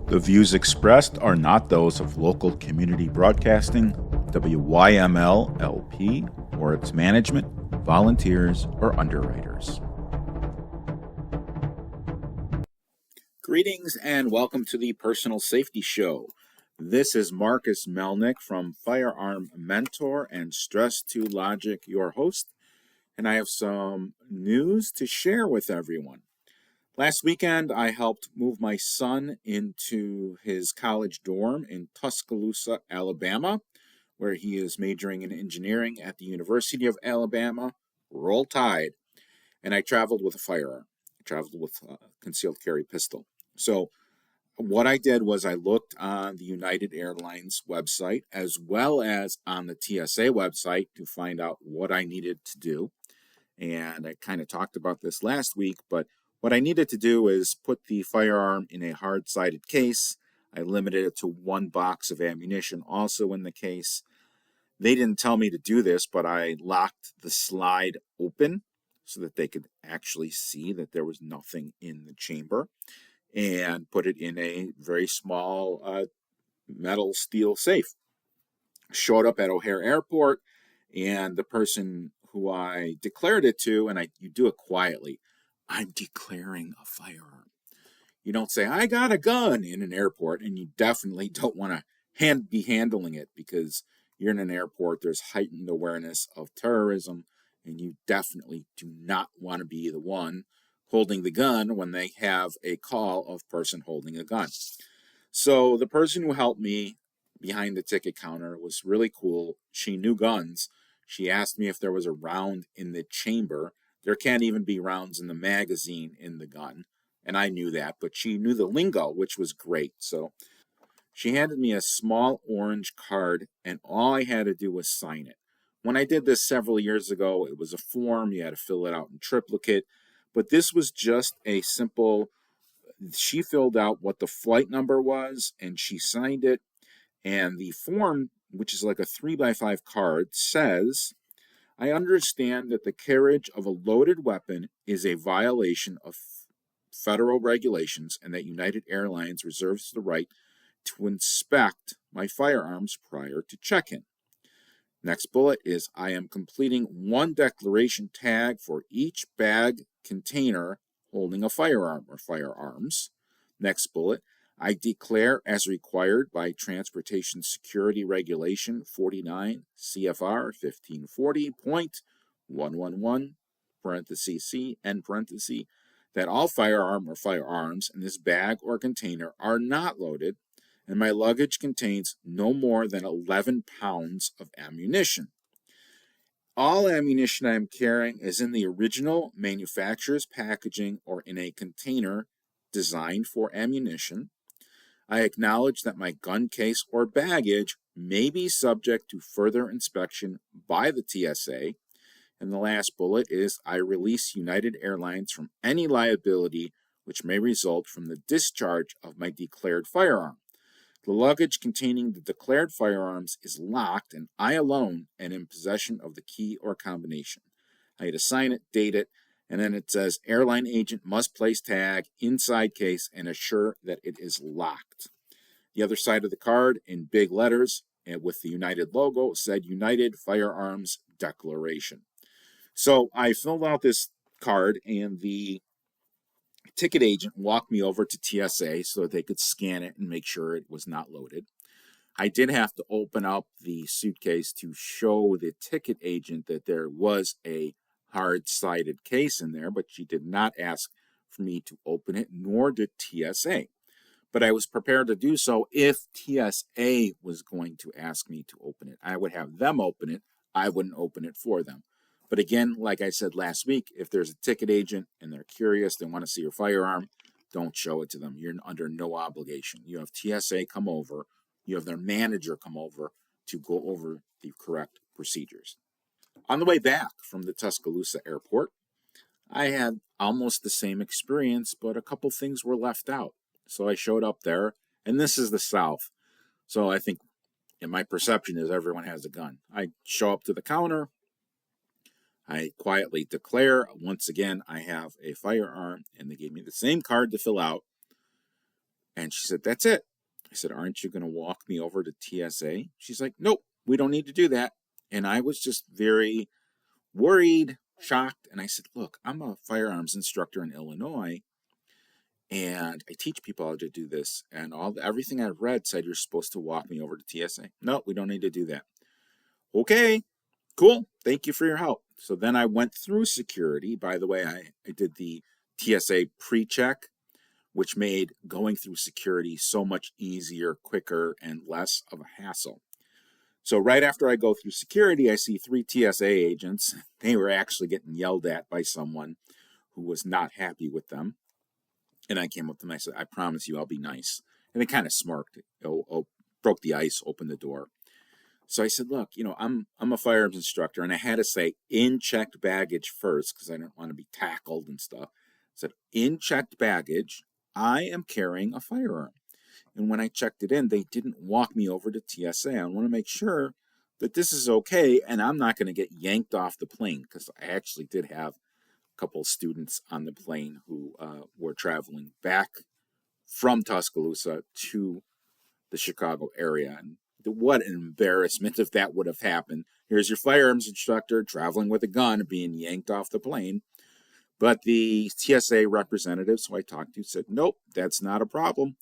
The views expressed are not those of local community broadcasting, WYML LP, or its management, volunteers, or underwriters. Greetings and welcome to the Personal Safety Show. This is Marcus Melnick from Firearm Mentor and Stress to Logic, your host, and I have some news to share with everyone. Last weekend, I helped move my son into his college dorm in Tuscaloosa, Alabama, where he is majoring in engineering at the University of Alabama. Roll Tide. And I traveled with a firearm. I traveled with a concealed carry pistol. So what I did was I looked on the United Airlines website as well as on the TSA website to find out what I needed to do. And I kind of talked about this last week, but what I needed to do is put the firearm in a hard-sided case. I limited it to one box of ammunition also in the case. They didn't tell me to do this, but I locked the slide open so that they could actually see that there was nothing in the chamber, and put it in a very small metal steel safe. Showed up at O'Hare Airport, and the person who I declared it to, and you do it quietly, I'm declaring a firearm. You don't say, I got a gun in an airport, and you definitely don't want to be handling it because you're in an airport. There's heightened awareness of terrorism, and you definitely do not want to be the one holding the gun when they have a call of person holding a gun. So the person who helped me behind the ticket counter was really cool. She knew guns. She asked me if there was a round in the chamber. There can't even be rounds in the magazine in the gun, and I knew that, but she knew the lingo, which was great. So she handed me a small orange card, and all I had to do was sign it. When I did this several years ago, it was a form. You had to fill it out in triplicate, but this was just a simple, she filled out what the flight number was, and she signed it, and the form, which is like a 3x5 card, says, I understand that the carriage of a loaded weapon is a violation of federal regulations and that United Airlines reserves the right to inspect my firearms prior to check-in. Next bullet is, I am completing one declaration tag for each bag container holding a firearm or firearms. Next bullet, I declare as required by Transportation Security Regulation 49 CFR 1540.111 parentheses C end parentheses that all firearm or firearms in this bag or container are not loaded, and my luggage contains no more than 11 pounds of ammunition. All ammunition I am carrying is in the original manufacturer's packaging or in a container designed for ammunition. I acknowledge that my gun case or baggage may be subject to further inspection by the TSA. And the last bullet is, I release United Airlines from any liability which may result from the discharge of my declared firearm. The luggage containing the declared firearms is locked, and I alone am in possession of the key or combination. I had to sign it, date it, and then it says, airline agent must place tag inside case and assure that it is locked. The other side of the card, in big letters and with the United logo, said United Firearms Declaration. So I filled out this card, and the ticket agent walked me over to TSA so that they could scan it and make sure it was not loaded. I did have to open up the suitcase to show the ticket agent that there was a hard-sided case in there, but she did not ask for me to open it, nor did TSA. But I was prepared to do so if TSA was going to ask me to open it. I would have them open it. I wouldn't open it for them. But again, like I said last week, if there's a ticket agent and they're curious, they want to see your firearm, don't show it to them. You're under no obligation. You have TSA come over. You have their manager come over to go over the correct procedures. On the way back from the Tuscaloosa airport, I had almost the same experience, but a couple things were left out. So I showed up there, and this is the South. So I think, and my perception is everyone has a gun. I show up to the counter. I quietly declare, once again, I have a firearm, and they gave me the same card to fill out. And she said, that's it. I said, aren't you going to walk me over to TSA? She's like, nope, we don't need to do that. And I was just very worried, shocked. And I said, look, I'm a firearms instructor in Illinois, and I teach people how to do this. And everything I've read said you're supposed to walk me over to TSA. No, we don't need to do that. Okay, cool. Thank you for your help. So then I went through security. By the way, I did the TSA pre-check, which made going through security so much easier, quicker, and less of a hassle. So right after I go through security, I see 3 TSA agents. They were actually getting yelled at by someone who was not happy with them. And I came up to them and I said, I promise you I'll be nice. And they kind of smirked, broke the ice, opened the door. So I said, look, I'm a firearms instructor, and I had to say in checked baggage first because I didn't want to be tackled and stuff. I said, in checked baggage, I am carrying a firearm. And when I checked it in, they didn't walk me over to TSA. I want to make sure that this is okay, and I'm not going to get yanked off the plane, because I actually did have a couple of students on the plane who were traveling back from Tuscaloosa to the Chicago area. And what an embarrassment if that would have happened. Here's your firearms instructor traveling with a gun being yanked off the plane. But the TSA representative, so I talked to, said, nope, that's not a problem.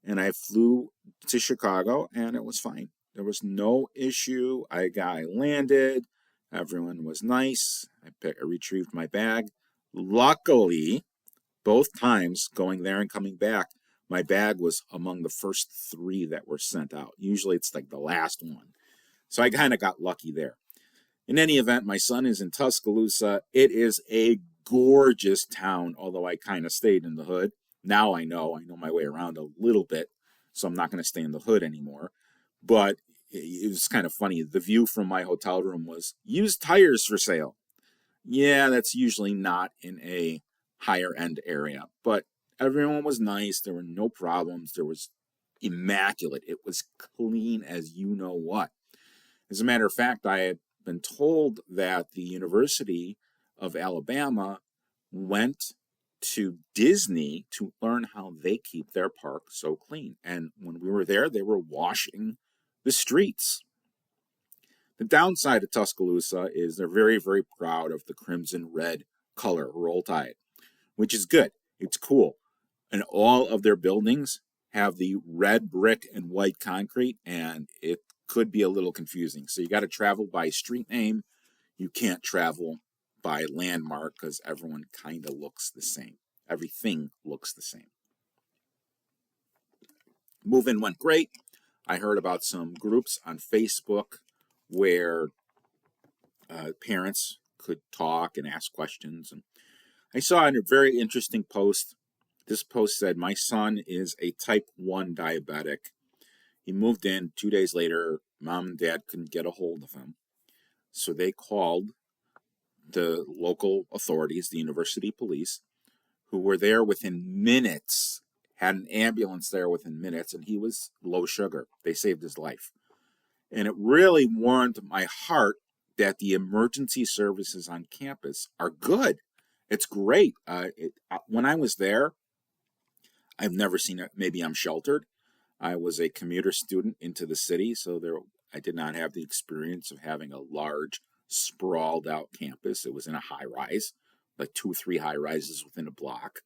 And I flew to Chicago, and it was fine. There was no issue. I landed. Everyone was nice. I retrieved my bag. Luckily, both times going there and coming back, my bag was among the first 3 that were sent out. Usually it's like the last one. So I kind of got lucky there. In any event, my son is in Tuscaloosa. It is a gorgeous town, although I kind of stayed in the hood. Now I know my way around a little bit, so I'm not going to stay in the hood anymore. But it was kind of funny. The view from my hotel room was used tires for sale. Yeah, that's usually not in a higher end area, but everyone was nice. There were no problems. There was immaculate. It was clean as you know what. As a matter of fact, I had been told that the University of Alabama went to Disney to learn how they keep their park so clean. And when we were there, they were washing the streets. The downside of Tuscaloosa is they're very, very proud of the crimson red color, Roll Tide, which is good. It's cool. And all of their buildings have the red brick and white concrete, and it could be a little confusing. So you got to travel by street name. You can't travel by landmark because everyone kind of looks the same. Everything looks the same. Move-in went great. I heard about some groups on Facebook where parents could talk and ask questions. And I saw a very interesting post. This post said, my son is a type 1 diabetic. He moved in 2 days later. Mom and dad couldn't get a hold of him. So they called the local authorities, the university police, who were there within minutes, had an ambulance there within minutes, and he was low sugar. They saved his life. And it really warmed my heart that the emergency services on campus are good. It's great. When I was there, I've never seen it. Maybe I'm sheltered. I was a commuter student into the city, so I did not have the experience of having a large, sprawled out campus. It was in a high rise, like 2 or 3 high rises within a block.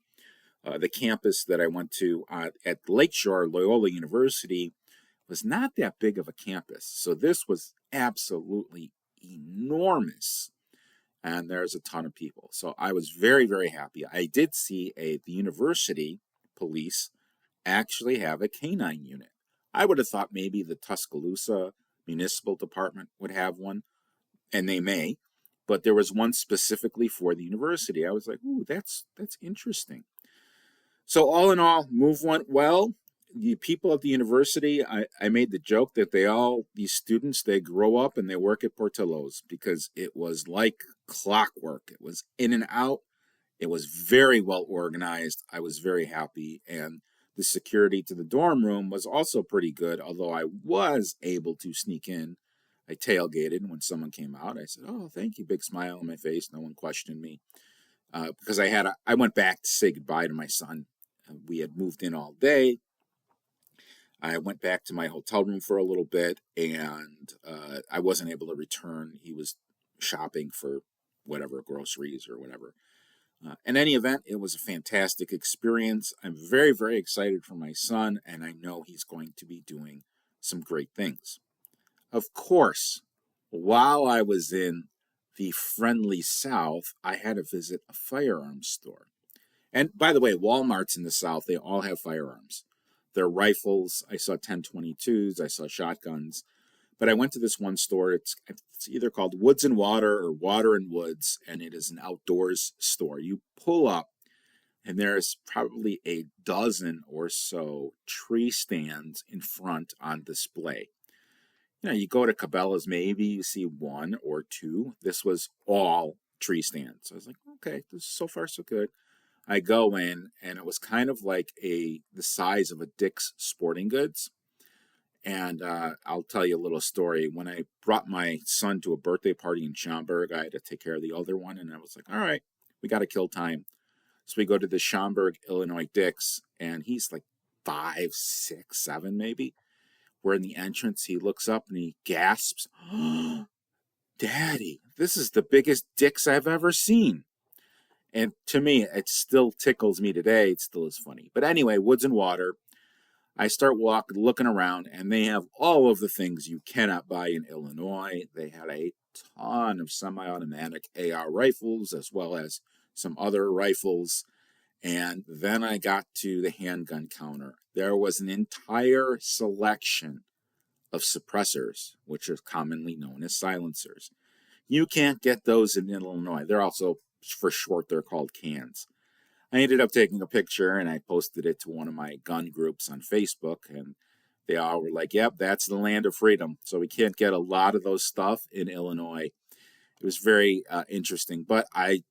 The campus that I went to at Lakeshore, Loyola University, was not that big of a campus. So this was absolutely enormous. And there's a ton of people. So I was very, very happy. I did see the university police actually have a canine unit. I would have thought maybe the Tuscaloosa Municipal Department would have one, and they may, but there was one specifically for the university. I was like, ooh, that's interesting. So all in all, move went well. The people at the university, I made the joke that these students, they grow up and they work at Portillo's because it was like clockwork. It was in and out. It was very well organized. I was very happy. And the security to the dorm room was also pretty good, although I was able to sneak in. I tailgated when someone came out. I said, oh, thank you. Big smile on my face. No one questioned me because I went back to say goodbye to my son. We had moved in all day. I went back to my hotel room for a little bit, and I wasn't able to return. He was shopping for whatever, groceries or whatever. In any event, it was a fantastic experience. I'm very, very excited for my son, and I know he's going to be doing some great things. Of course, while I was in the friendly South, I had to visit a firearms store. And by the way, Walmarts in the South, they all have firearms. They're rifles. I saw 10/22s. I saw shotguns. But I went to this one store. It's either called Woods and Water or Water and Woods, and it is an outdoors store. You pull up, and there's probably a dozen or so tree stands in front on display. You go to Cabela's, maybe you see one or two. This was all tree stands. I was like, okay, this is so far so good. I go in, and it was kind of like the size of a Dick's Sporting Goods. And I'll tell you a little story. When I brought my son to a birthday party in Schaumburg, I had to take care of the older one, and I was like, all right, we got to kill time. So we go to the Schaumburg, Illinois Dick's, and he's like 5, 6, 7 maybe. We're in the entrance. He looks up and he gasps, "Oh, Daddy, this is the biggest Dick's I've ever seen." And to me, it still tickles me today. It still is funny. But anyway, Woods and Water. I start looking around, and they have all of the things you cannot buy in Illinois. They had a ton of semi-automatic AR rifles, as well as some other rifles. And then I got to the handgun counter. There was an entire selection of suppressors, which are commonly known as silencers. You can't get those in Illinois. They're also, for short, they're called cans. I ended up taking a picture, and I posted it to one of my gun groups on Facebook, and they all were like, yep, that's the land of freedom. So we can't get a lot of those stuff in Illinois. It was very interesting, but I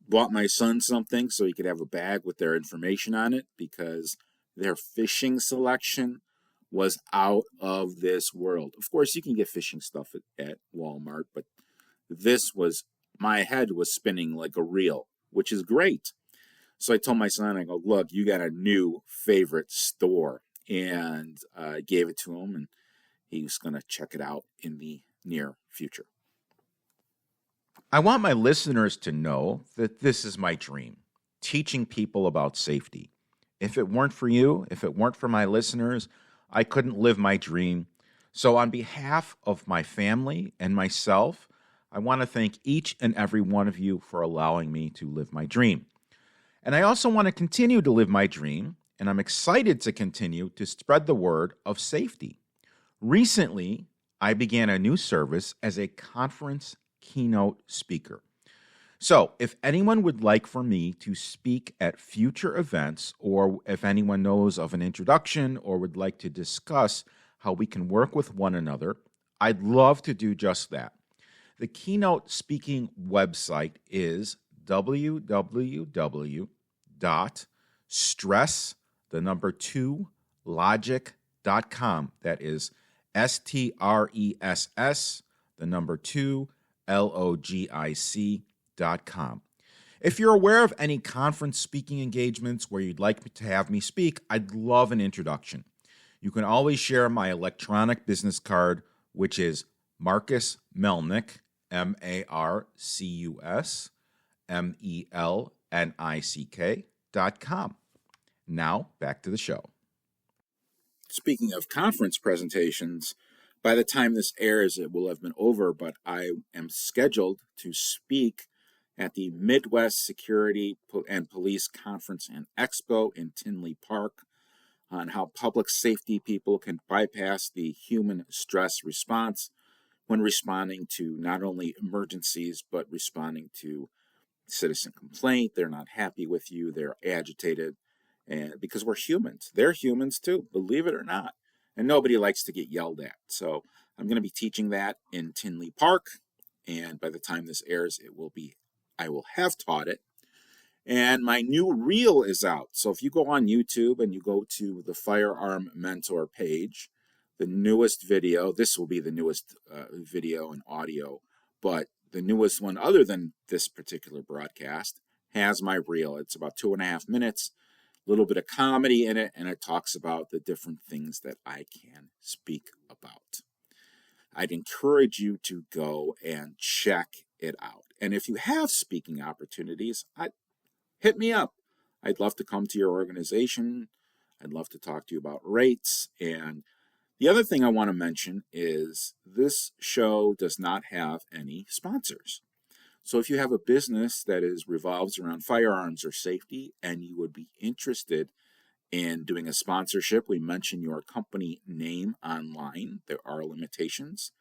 bought my son something so he could have a bag with their information on it, because their fishing selection was out of this world. Of course, you can get fishing stuff at Walmart, but my head was spinning like a reel, which is great. So I told my son, I go, look, you got a new favorite store. And I gave it to him, and he's going to check it out in the near future. I want my listeners to know that this is my dream, teaching people about safety. If it weren't for you, if it weren't for my listeners, I couldn't live my dream. So on behalf of my family and myself, I want to thank each and every one of you for allowing me to live my dream. And I also want to continue to live my dream, and I'm excited to continue to spread the word of safety. Recently, I began a new service as a conference keynote speaker. So if anyone would like for me to speak at future events, or if anyone knows of an introduction or would like to discuss how we can work with one another, I'd love to do just that. The keynote speaking website is www.stress2logic.com. That is STRESS2logic.com. If you're aware of any conference speaking engagements where you'd like to have me speak, I'd love an introduction. You can always share my electronic business card, which is Marcus Melnick, MarcusMelnick.com. Now, back to the show. Speaking of conference presentations, by the time this airs, it will have been over, but I am scheduled to speak at the Midwest Security and Police Conference and Expo in Tinley Park on how public safety people can bypass the human stress response when responding to not only emergencies, but responding to citizen complaint. They're not happy with you. They're agitated. And because we're humans. They're humans too, believe it or not. And nobody likes to get yelled at. So I'm going to be teaching that in Tinley Park. And by the time this airs, I will have taught it. And my new reel is out. So if you go on YouTube and you go to the Firearm Mentor page, the newest video, this will be the newest video and audio, but the newest one other than this particular broadcast has my reel. It's about 2.5 minutes. little bit of comedy in it, and it talks about the different things that I can speak about. I'd encourage you to go and check it out. And if you have speaking opportunities, hit me up. I'd love to come to your organization. I'd love to talk to you about rates. And the other thing I want to mention is this show does not have any sponsors. So if you have a business that revolves around firearms or safety and you would be interested in doing a sponsorship, we mention your company name online. There are limitations.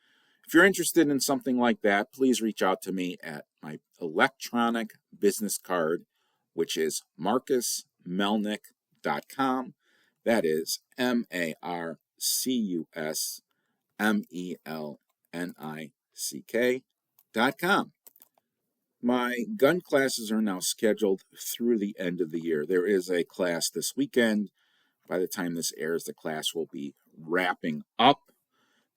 If you're interested in something like that, please reach out to me at my electronic business card, which is marcusmelnick.com. That is marcusmelnick.com. My gun classes are now scheduled through the end of the year. There is a class this weekend. By the time this airs, the class will be wrapping up.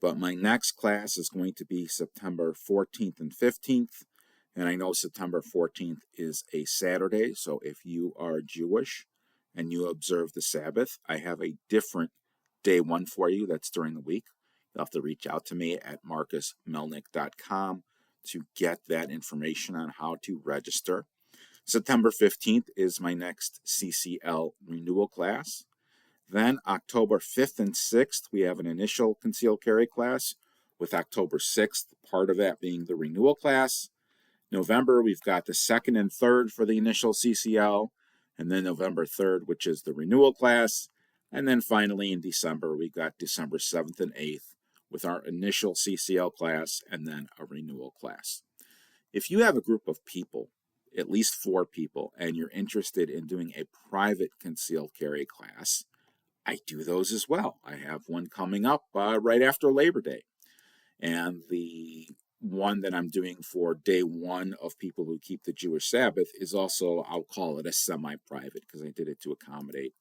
But my next class is going to be September 14th and 15th. And I know September 14th is a Saturday. So if you are Jewish and you observe the Sabbath, I have a different day one for you that's during the week. You'll have to reach out to me at marcusmelnick.com to get that information on how to register. September 15th is my next CCL renewal class. Then October 5th and 6th, we have an initial concealed carry class, with October 6th, part of that being the renewal class. November, we've got the 2nd and 3rd for the initial CCL, and then November 3rd, which is the renewal class. And then finally in December, we've got December 7th and 8th with our initial CCL class and then a renewal class. If you have a group of people, at least 4 people, and you're interested in doing a private concealed carry class, I do those as well. I have one coming up right after Labor Day. And the one that I'm doing for day one of people who keep the Jewish Sabbath is also, I'll call it a semi-private because I did it to accommodate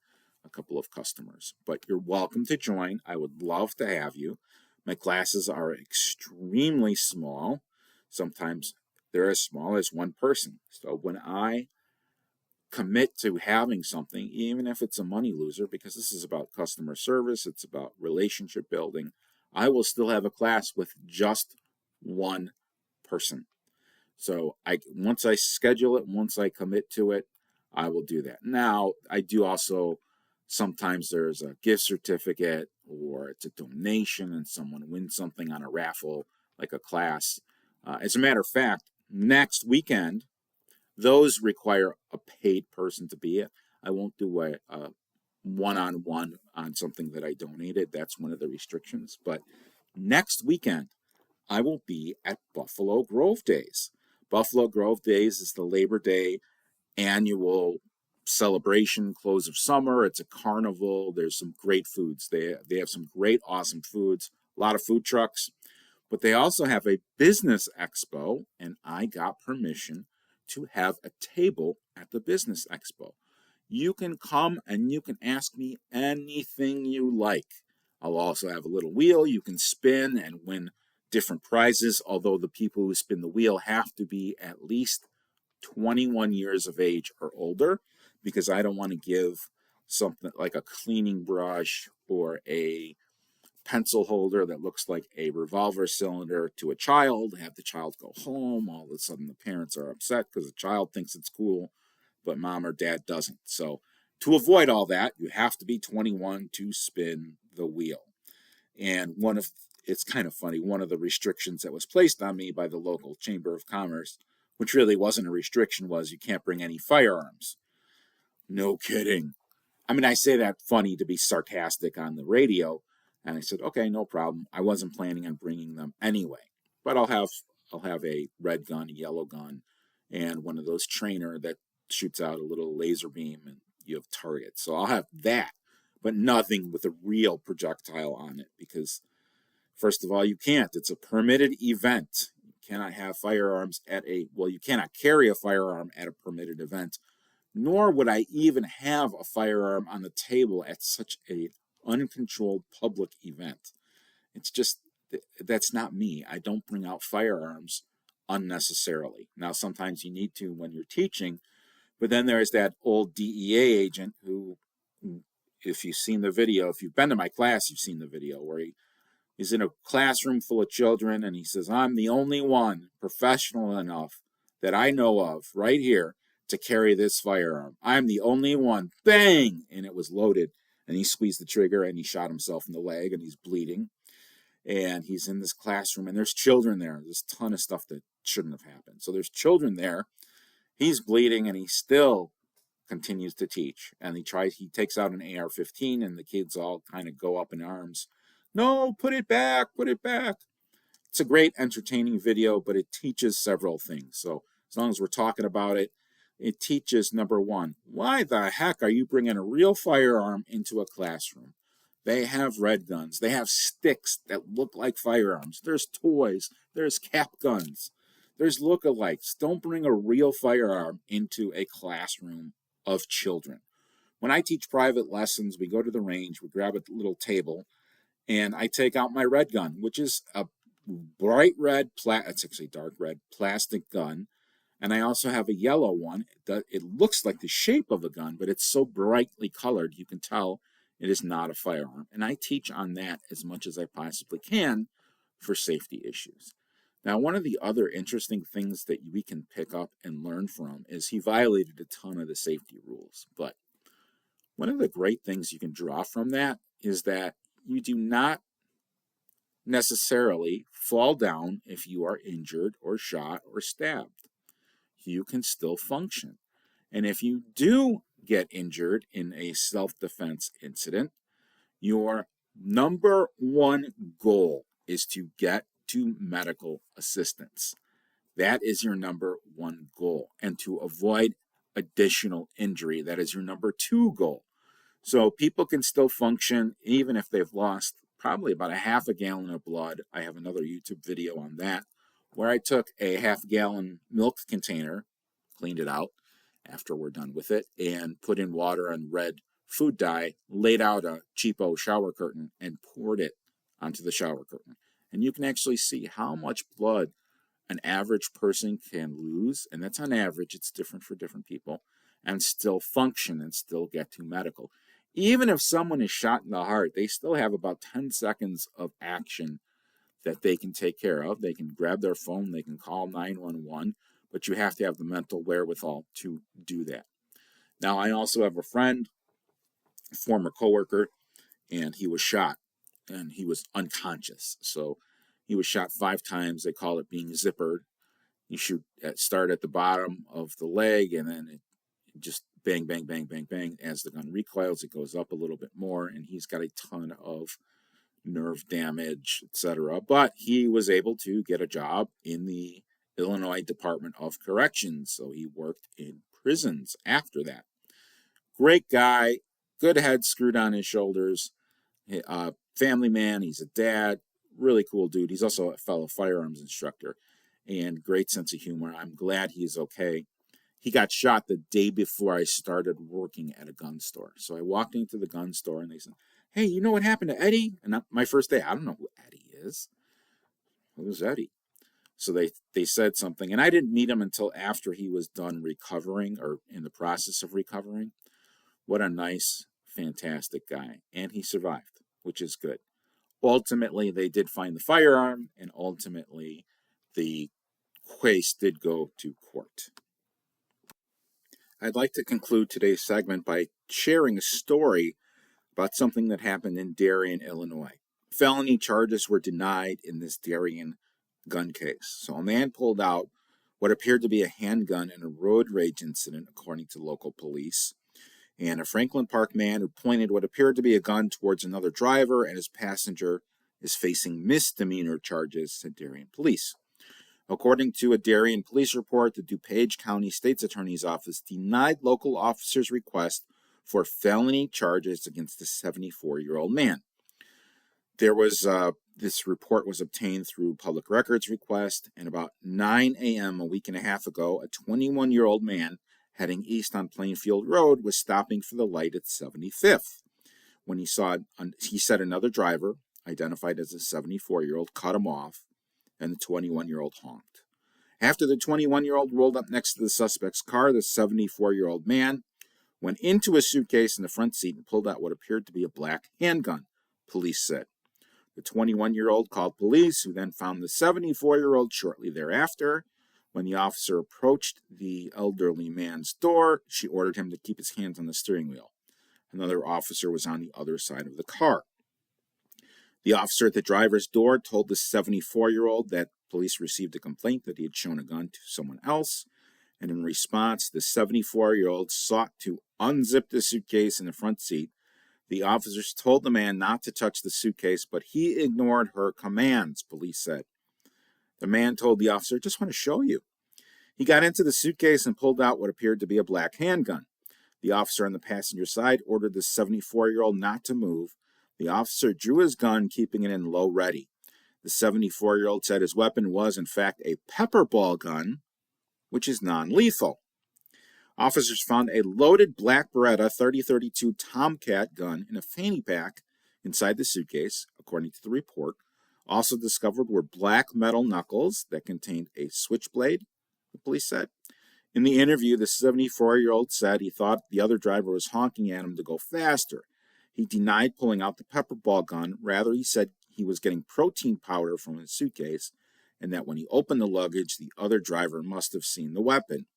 a couple of customers. But you're welcome to join. I would love to have you. My classes are extremely small. Sometimes they're as small as one person. So when I commit to having something, even if it's a money loser, because this is about customer service, it's about relationship building, I will still have a class with just one person. So once I schedule it, once I commit to it, I will do that. Now, I do also, sometimes there's a gift certificate or it's a donation and someone wins something on a raffle, like a class. As a matter of fact, next weekend, those require a paid person to be it. I won't do a one-on-one on something that I donated. That's one of the restrictions. But next weekend, I will be at Buffalo Grove Days. Buffalo Grove Days is the Labor Day annual celebration, close of summer. It's a carnival. There's some great foods. They have some great, awesome foods, a lot of food trucks. But they also have a business expo, and I got permission to have a table at the business expo. You can come and you can ask me anything you like. I'll also have a little wheel you can spin and win different prizes, although the people who spin the wheel have to be at least 21 years of age or older, because I don't want to give something like a cleaning brush or a pencil holder that looks like a revolver cylinder to a child, have the child go home. All of a sudden the parents are upset because the child thinks it's cool, but mom or dad doesn't. So to avoid all that, you have to be 21 to spin the wheel. And it's kind of funny, one of the restrictions that was placed on me by the local Chamber of Commerce, which really wasn't a restriction, was you can't bring any firearms. No kidding. I mean, I say that funny to be sarcastic on the radio. And I said, okay, no problem. I wasn't planning on bringing them anyway, but I'll have a red gun, a yellow gun, and one of those trainer that shoots out a little laser beam and you have targets. So I'll have that, but nothing with a real projectile on it because, first of all, you can't. It's a permitted event. You cannot have firearms you cannot carry a firearm at a permitted event, nor would I even have a firearm on the table at such a uncontrolled public event. It's just, that's not me. I don't bring out firearms unnecessarily. Now, sometimes you need to when you're teaching, but then there's that old DEA agent who if you've seen the video, if you've been to my class, you've seen the video where he's in a classroom full of children and he says, I'm the only one professional enough that I know of right here to carry this firearm. I'm the only one. Bang! And it was loaded. And he squeezed the trigger and he shot himself in the leg and he's bleeding. And he's in this classroom and there's children there. There's a ton of stuff that shouldn't have happened. So there's children there. He's bleeding and he still continues to teach. And he takes out an AR-15 and the kids all kind of go up in arms. No, put it back, put it back. It's a great entertaining video, but it teaches several things. So as long as we're talking about it, it teaches, number one, why the heck are you bringing a real firearm into a classroom? They have red guns. They have sticks that look like firearms. There's toys. There's cap guns. There's lookalikes. Don't bring a real firearm into a classroom of children. When I teach private lessons, we go to the range, we grab a little table, and I take out my red gun, which is a bright red, it's actually dark red, plastic gun. And I also have a yellow one. It looks like the shape of a gun, but it's so brightly colored, you can tell it is not a firearm. And I teach on that as much as I possibly can for safety issues. Now, one of the other interesting things that we can pick up and learn from is he violated a ton of the safety rules. But one of the great things you can draw from that is that you do not necessarily fall down if you are injured or shot or stabbed. You can still function. And if you do get injured in a self-defense incident, your number one goal is to get to medical assistance. That is your number one goal. And to avoid additional injury, that is your number two goal. So people can still function even if they've lost probably about a half a gallon of blood. I have another YouTube video on that, where I took a half-gallon milk container, cleaned it out after we're done with it, and put in water and red food dye, laid out a cheapo shower curtain, and poured it onto the shower curtain. And you can actually see how much blood an average person can lose, and that's on average, it's different for different people, and still function and still get to medical. Even if someone is shot in the heart, they still have about 10 seconds of action that they can take care of. They can grab their phone, they can call 911, but you have to have the mental wherewithal to do that. Now, I also have a friend, a former coworker, and he was shot, and he was unconscious. So he was shot 5 times. They call it being zippered. You start at the bottom of the leg, and then it just bang, bang, bang, bang, bang. As the gun recoils, it goes up a little bit more, and he's got a ton of nerve damage, etc. But he was able to get a job in the Illinois Department of Corrections, so he worked in prisons after that. Great guy, good head screwed on his shoulders, family man, he's a dad, really cool dude. He's also a fellow firearms instructor and great sense of humor. I'm glad he's okay. He got shot the day before I started working at a gun store. So I walked into the gun store and they said, hey, you know what happened to Eddie? And my first day, I don't know who Eddie is. Who's Eddie? So they said something, and I didn't meet him until after he was done recovering or in the process of recovering. What a nice, fantastic guy. And he survived, which is good. Ultimately, they did find the firearm, and ultimately the case did go to court. I'd like to conclude today's segment by sharing a story about something that happened in Darien, Illinois. Felony charges were denied in this Darien gun case. So a man pulled out what appeared to be a handgun in a road rage incident, according to local police. And a Franklin Park man who pointed what appeared to be a gun towards another driver and his passenger is facing misdemeanor charges, said Darien police. According to a Darien police report, the DuPage County State's Attorney's Office denied local officers' request for felony charges against the 74-year-old man. This report was obtained through public records request, and about 9 a.m. a week and a half ago, a 21-year-old man heading east on Plainfield Road was stopping for the light at 75th. When he said another driver, identified as a 74-year-old, cut him off, and the 21-year-old honked. After the 21-year-old rolled up next to the suspect's car, the 74-year-old man went into a suitcase in the front seat and pulled out what appeared to be a black handgun, police said. The 21-year-old called police, who then found the 74-year-old shortly thereafter. When the officer approached the elderly man's door, she ordered him to keep his hands on the steering wheel. Another officer was on the other side of the car. The officer at the driver's door told the 74-year-old that police received a complaint that he had shown a gun to someone else, and in response, the 74-year-old sought to unzip the suitcase in the front seat. The officers told the man not to touch the suitcase, but he ignored her commands, police said. The man told the officer, "Just want to show you." He got into the suitcase and pulled out what appeared to be a black handgun. The officer on the passenger side ordered the 74-year-old not to move. The officer drew his gun, keeping it in low ready. The 74-year-old said his weapon was, in fact, a pepper ball gun, which is non-lethal. Officers found a loaded black Beretta .30-32 Tomcat gun in a fanny pack inside the suitcase, according to the report. Also discovered were black metal knuckles that contained a switchblade, the police said. In the interview, the 74-year-old said he thought the other driver was honking at him to go faster. He denied pulling out the pepper ball gun. Rather, he said he was getting protein powder from his suitcase, and that when he opened the luggage, the other driver must have seen the weapon.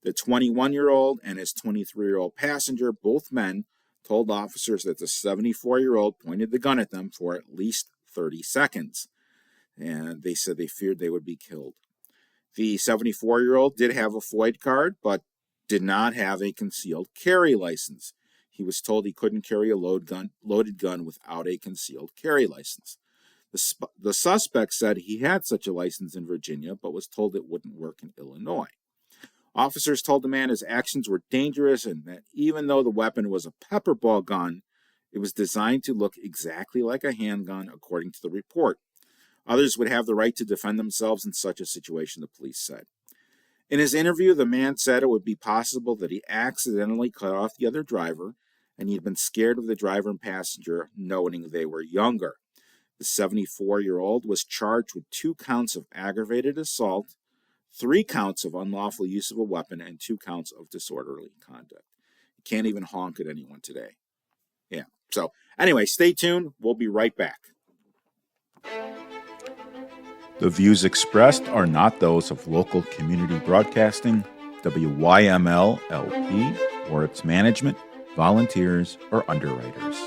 The 21-year-old and his 23-year-old passenger, both men, told officers that the 74-year-old pointed the gun at them for at least 30 seconds, and they said they feared they would be killed. The 74-year-old did have a FOID card, but did not have a concealed carry license. He was told he couldn't carry a loaded gun without a concealed carry license. The suspect said he had such a license in Virginia, but was told it wouldn't work in Illinois. Officers told the man his actions were dangerous and that even though the weapon was a pepper ball gun, it was designed to look exactly like a handgun, according to the report. Others would have the right to defend themselves in such a situation, the police said. In his interview, the man said it would be possible that he accidentally cut off the other driver, and he had been scared of the driver and passenger, noting they were younger. The 74-year-old was charged with 2 counts of aggravated assault, 3 counts of unlawful use of a weapon, and 2 counts of disorderly conduct. You can't even honk at anyone today. Yeah. So, anyway, stay tuned. We'll be right back. The views expressed are not those of local community broadcasting, WYML LP, or its management, volunteers, or underwriters.